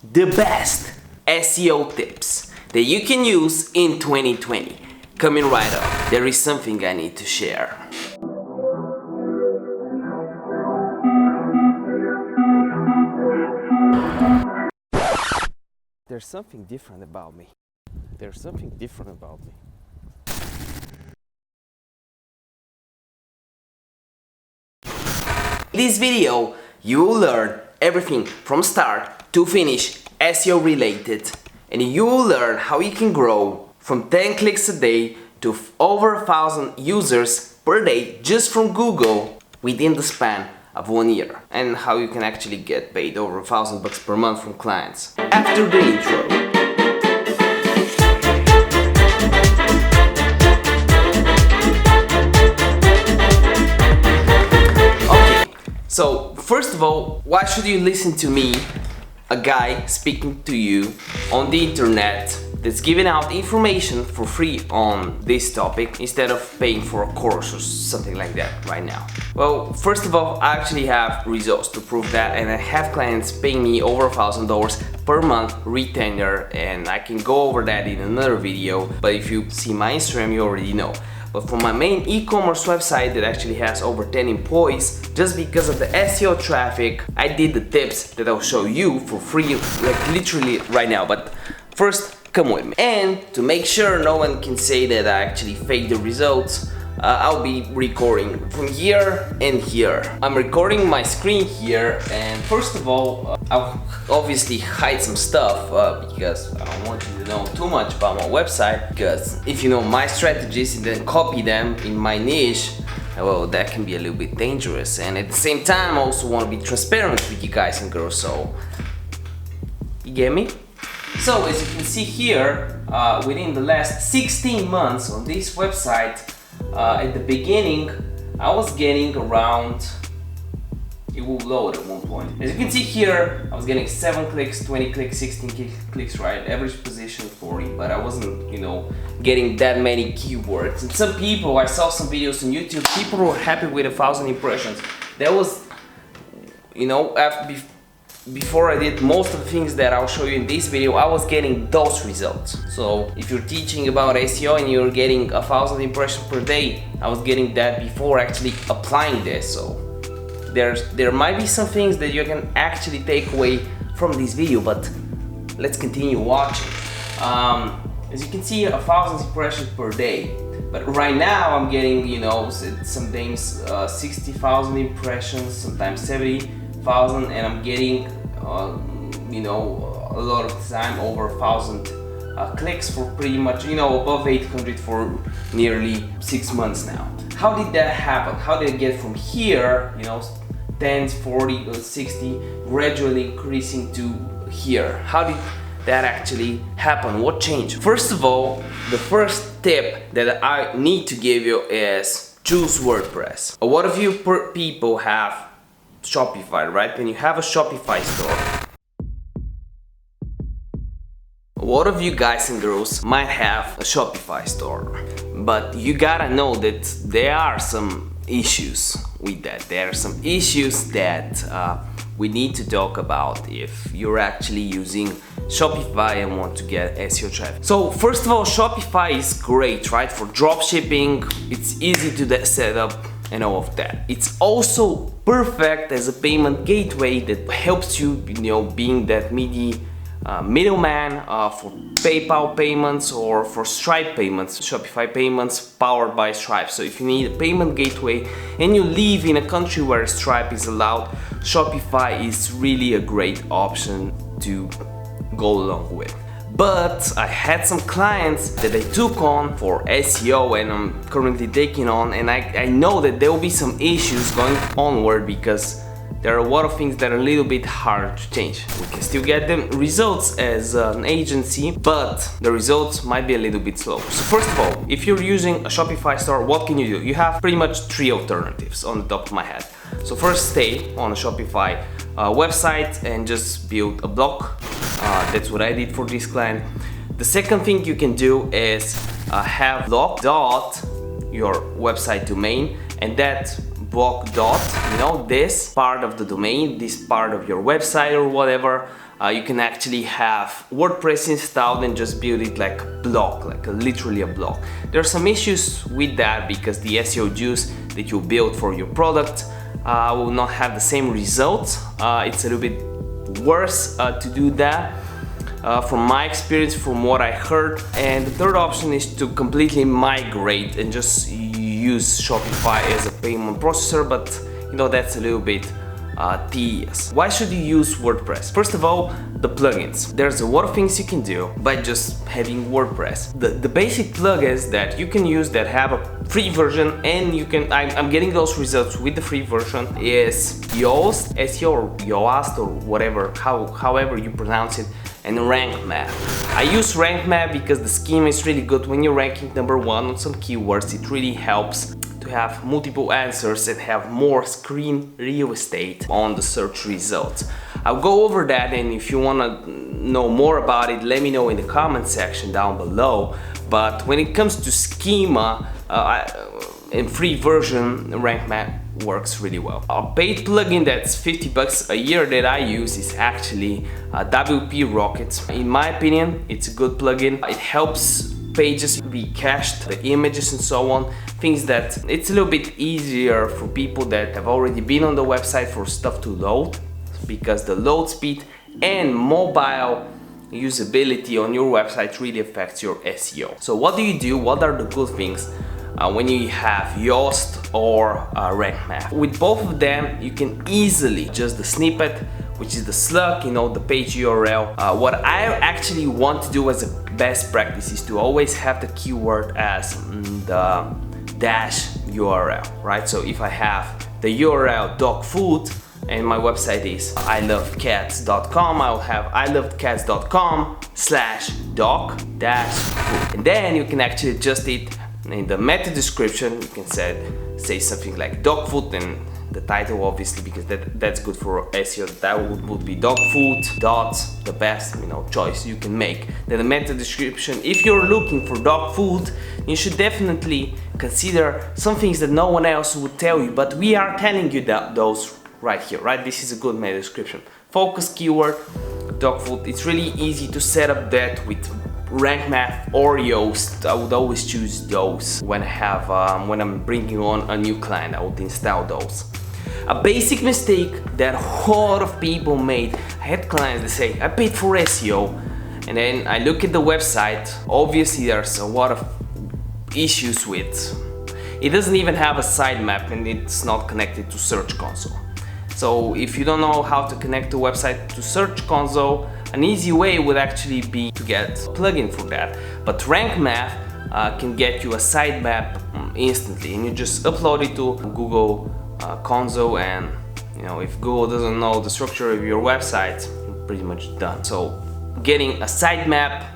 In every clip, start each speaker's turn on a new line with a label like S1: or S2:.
S1: The best SEO tips that you can use in 2020. Coming right up, there is something I need to share. There's something different about me. There's something different about me. In this video, you will learn everything from start to finish SEO related, and you will learn how you can grow from 10 clicks a day to over 1,000 users per day just from Google within the span of 1 year, and how you can actually get paid over $1,000 per month from clients. After the intro. So, first of all, why should you listen to me, a guy speaking to you on the internet that's giving out information for free on this topic instead of paying for a course or something like that right now? Well, first of all, I actually have results to prove that, and I have clients paying me over $1,000 per month retainer, and I can go over that in another video, but if you see my Instagram, you already know. But for my main e-commerce website that actually has over 10 employees, just because of the SEO traffic, I did the tips that I'll show you for free, like literally right now. But first, come with me. And to make sure no one can say that I actually fake the results, I'll be recording from here and here. I'm recording my screen here, and first of all, I'll obviously hide some stuff because I don't want you to know too much about my website, because if you know my strategies and then copy them in my niche, well, that can be a little bit dangerous. And at the same time, I also want to be transparent with you guys and girls, so you get me? So as you can see here, within the last 16 months on this website, at the beginning, I was getting around, it will load at one point. As you can see here, I was getting 7 clicks, 20 clicks, 16 clicks, right? Average position 40, but I wasn't, getting that many keywords. And some people, I saw some videos on YouTube, people were happy with 1,000 impressions. That was, before I did most of the things that I'll show you in this video, I was getting those results. So if you're teaching about SEO and you're getting 1,000 impressions per day, I was getting that before actually applying this. So there might be some things that you can actually take away from this video, but let's continue watching. As you can see, 1,000 impressions per day. But right now I'm getting, sometimes 60,000 impressions, sometimes 70,000, and I'm getting a lot of time over 1,000 clicks for pretty much above 800 for nearly 6 months now. How did that happen? How did I get from here, 10, 40, 60, gradually increasing to here? How did that actually happen? What changed? First of all, the first tip that I need to give you is choose WordPress. A lot of you people have Shopify, right? When you have a Shopify store, a lot of you guys and girls might have a Shopify store, but you gotta know that there are some issues with that. There are some issues that we need to talk about if you're actually using Shopify and want to get SEO traffic. So first of all, Shopify is great, right? For drop shipping, it's easy to set up and all of that. It's also perfect as a payment gateway that helps you, being that middleman for PayPal payments or for Stripe payments, Shopify payments powered by Stripe. So if you need a payment gateway and you live in a country where Stripe is allowed, Shopify is really a great option to go along with. But I had some clients that I took on for SEO, and I'm currently taking on, and I know that there will be some issues going onward because there are a lot of things that are a little bit hard to change. We can still get them results as an agency, but the results might be a little bit slow. So first of all, if you're using a Shopify store, what can you do? You have pretty much 3 alternatives on the top of my head. So first, stay on a Shopify website and just build a blog. That's what I did for this client. The second thing you can do is have blog dot your website domain, and that blog dot, this part of the domain, this part of your website or whatever, you can actually have WordPress installed and just build it like a blog, literally a blog. There are some issues with that because the SEO juice that you build for your product will not have the same results. It's a little bit worse to do that. From my experience, from what I heard. And the third option is to completely migrate and just use Shopify as a payment processor, but you know, that's a little bit tedious. Why should you use WordPress? First of all, the plugins. There's a lot of things you can do by just having WordPress. The basic plugins that you can use that have a free version, and you can, I'm getting those results with the free version, is Yoast, SEO or Yoast or whatever, however you pronounce it, and Rank Map. I use Rank Map because the scheme is really good when you're ranking number 1 on some keywords. It really helps to have multiple answers and have more screen real estate on the search results. I'll go over that, and if you want to know more about it, let me know in the comment section down below. But when it comes to schema in free version, Rank Map works really well. A paid plugin that's $50 a year that I use is actually WP Rockets. In my opinion, it's a good plugin. It helps pages be cached, the images and so on, things that it's a little bit easier for people that have already been on the website for stuff to load, because the load speed and mobile usability on your website really affects your SEO. So what do you do? What are the good things when you have Yoast or Rank Map? With both of them, you can easily adjust the snippet, which is the slug, you know, the page URL. What I actually want to do as a best practice is to always have the keyword as the dash URL, right? So if I have the URL dog food and my website is ilovecats.com, I'll have ilovecats.com/dog-food. And then you can actually adjust it in the meta description. You can say something like dog food, and the title obviously, because that's good for SEO. That would be dog food dots, the best, you know, choice you can make. Then the meta description, if you're looking for dog food, you should definitely consider some things that no one else would tell you, but we are telling you those right here, right? This is a good meta description. Focus keyword, dog food. It's really easy to set up that with Rank Map or Yoast. I would always choose those when when I'm bringing on a new client. I would install those. A basic mistake that a lot of people made. I had clients that say, I paid for SEO, and then I look at the website. Obviously there's a lot of issues with it. Doesn't even have a sitemap, and it's not connected to Search Console. So if you don't know how to connect the website to Search Console, an easy way would actually be to get a plugin for that. But Rank Map can get you a sitemap instantly, and you just upload it to Google Console, and you know, if Google doesn't know the structure of your website, you're pretty much done. So getting a sitemap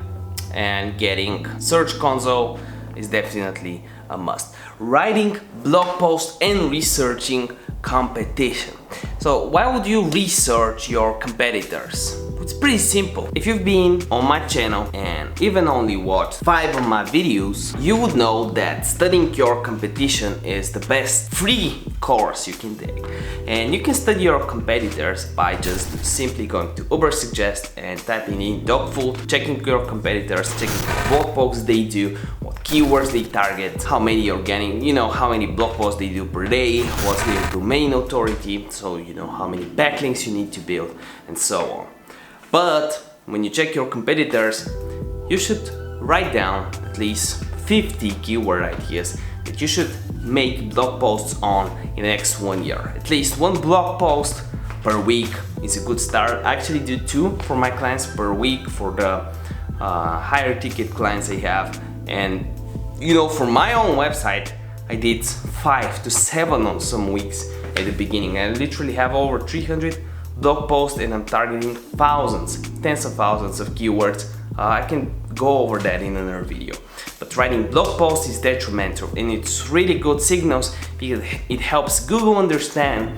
S1: and getting Search Console is definitely a must. Writing blog posts and researching competition. So why would you research your competitors? It's pretty simple. If you've been on my channel and even only watched 5 of my videos, you would know that studying your competition is the best free course you can take. And you can study your competitors by just simply going to Ubersuggest and typing in dog food, checking your competitors, checking what blog posts they do, what keywords they target, how many organic, you know, how many blog posts they do per day, what's their domain authority, so you know how many backlinks you need to build, and so on. But when you check your competitors, you should write down at least 50 keyword ideas that you should make blog posts on in the next 1 year. At least 1 blog post per week is a good start. I actually do 2 for my clients per week for the higher ticket clients I have. And you know, for my own website, I did 5 to 7 on some weeks at the beginning. I literally have over 300 blog posts, and I'm targeting thousands, tens of thousands of keywords. I can go over that in another video. But writing blog posts is detrimental, and it's really good signals because it helps Google understand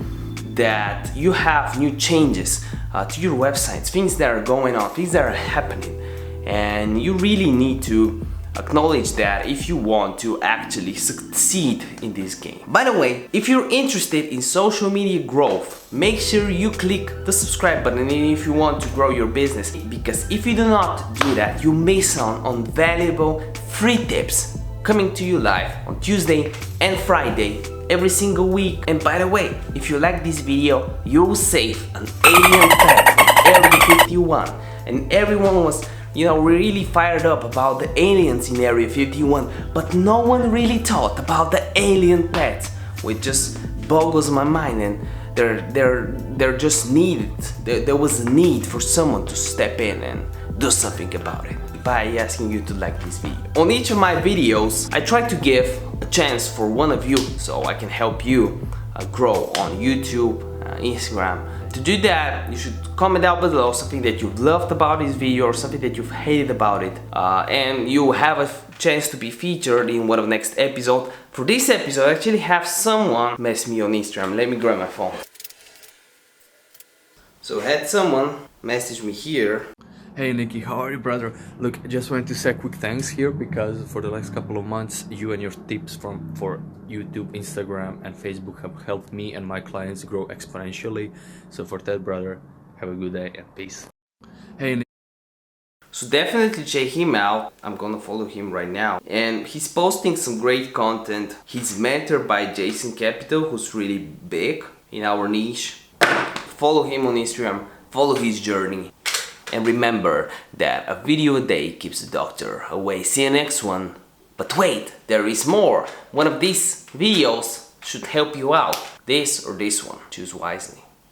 S1: that you have new changes to your websites, things that are going on, things that are happening, and you really need to acknowledge that if you want to actually succeed in this game. By the way, if you're interested in social media growth, make sure you click the subscribe button if you want to grow your business, because if you do not do that, you miss out on valuable free tips coming to you live on Tuesday and Friday every single week. And by the way, if you like this video, you'll save an alien pet from Area 51, and everyone was really fired up about the aliens in Area 51, but no one really thought about the alien pets, which just boggles my mind. And they're just needed. There was a need for someone to step in and do something about it by asking you to like this video. On each of my videos, I try to give a chance for one of you so I can help you grow on YouTube, Instagram. To do that, you should comment down below something that you've loved about this video or something that you've hated about it, and you have a chance to be featured in one of the next episodes. For this episode, I actually have someone message me on Instagram. Let me grab my phone. So I had someone message me here.
S2: Hey Niki, how are you, brother? Look, I just wanted to say a quick thanks here because for the last couple of months, you and your tips for YouTube, Instagram and Facebook have helped me and my clients grow exponentially. So for that, brother, have a good day and peace. Hey Niki.
S1: So definitely check him out. I'm gonna follow him right now. And he's posting some great content. He's mentored by Jason Capital, who's really big in our niche. Follow him on Instagram, follow his journey. And remember that a video a day keeps the doctor away. See you next one. But wait, there is more. One of these videos should help you out. This or this one. Choose wisely.